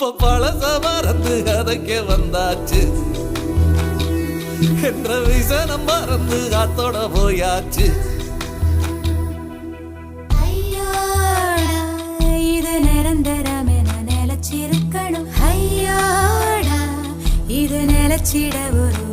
அப்ப பழச மறந்து கதைக்க வந்தாச்சு என்ற விசனம் மறந்து காத்தோட போயாச்சு. இது நிரந்தரம் என நிலச்சிருக்கணும். ஐயோடா இது நிலச்சிட ஒரு